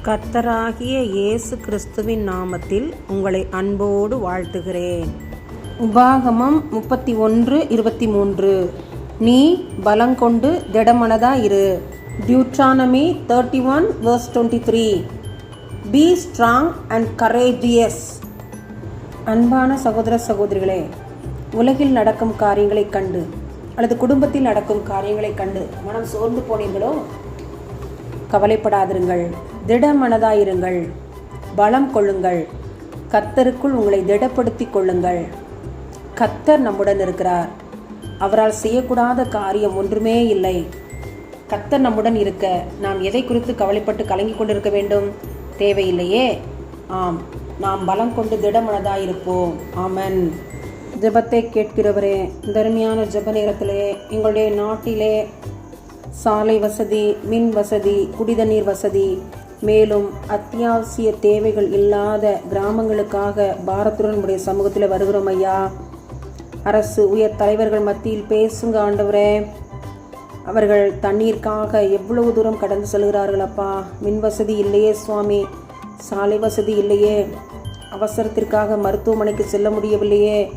கர்த்தராகிய இயேசு கிறிஸ்துவின் நாமத்தில் உங்களை அன்போடு வாழ்த்துகிறேன். உபாகமம் 31:23. நீ பலங்கொண்டு திடமனதாயிரு. Deuteronomy 31:23. Be strong and courageous. அன்பான சகோதர சகோதரிகளே, உலகில் நடக்கும் காரியங்களைக் கண்டு அல்லது குடும்பத்தில் நடக்கும் காரியங்களைக் கண்டு மனம் சோர்ந்து போனீர்களோ? கவலைப்படாதிருங்கள், திடமனதாயிருங்கள், பலம் கொள்ளுங்கள், கர்த்தருக்குள் உங்களை திடப்படுத்திக் கொள்ளுங்கள். கர்த்தர் நம்முடன் இருக்கிறார். அவரால் செய்யக்கூடாத காரியம் ஒன்றுமே இல்லை. கர்த்தர் நம்முடன் இருக்க நாம் எதை குறித்து கவலைப்பட்டு கலங்கி கொண்டிருக்க வேண்டும்? தேவையில்லையே. ஆம், நாம் பலம் கொண்டு திடமனதாயிருப்போம். ஆமென். ஜெபத்தை கேட்கிறவரே, தர்மியான ஜெப நேரத்திலே எங்களுடைய நாட்டிலே சாலை வசதி, மின் வசதி, குடிதண்ணீர் வசதி, மேலும் அத்தியாவசிய தேவைகள் இல்லாத கிராமங்களுக்காக பாரத்துடன் நம்முடைய சமூகத்தில் வருகிறோம் ஐயா. அரசு உயர் தலைவர்கள் மத்தியில் பேசுங்க ஆண்டவரே. அவர்கள் தண்ணீருக்காக எவ்வளவு தூரம் கடந்து செல்கிறார்கள் அப்பா. மின் வசதி இல்லையே சுவாமி, சாலை வசதி இல்லையே, அவசரத்திற்காக மருத்துவமனைக்கு செல்ல முடியவில்லையே.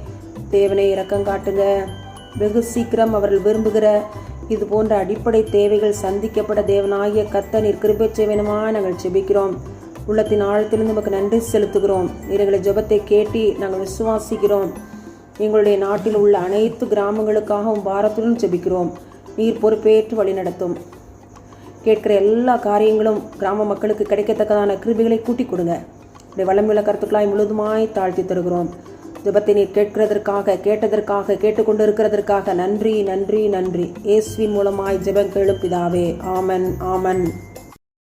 தேவனை இரக்கம் காட்டுங்க. வெகு சீக்கிரம் அவர்கள் விரும்புகிற இது போன்ற அடிப்படை தேவைகள் சந்திக்கப்பட தேவனாகிய கர்த்தர் நீர் கிருபை செய்வேனுமா நாங்கள் ஜெபிக்கிறோம். உள்ளத்தின் ஆழத்திலிருந்து நமக்கு நன்றி செலுத்துகிறோம். எங்களை ஜெபத்தை கேட்டி நாங்கள் விசுவாசிக்கிறோம். எங்களுடைய நாட்டில் உள்ள அனைத்து கிராமங்களுக்காகவும் பாரத்துடன் ஜெபிக்கிறோம். நீர் பொறுப்பேற்று வழி நடத்தும். கேட்கிற எல்லா காரியங்களும் கிராம மக்களுக்கு கிடைக்கத்தக்கதான கிருபைகளை கூட்டிக் கொடுங்க. உடைய வளமுள்ள கருத்துக்களாய் முழுதுமாய் தாழ்த்தி தருகிறோம். ஜெபத்தை நீர் கேட்கிறதற்காக, கேட்டதற்காக, கேட்டுக்கொண்டு இருக்கிறதற்காக நன்றி நன்றி நன்றி. இயேசுவின் மூலமாய் ஜெபம் கேளும் பிதாவே. ஆமன் ஆமன்.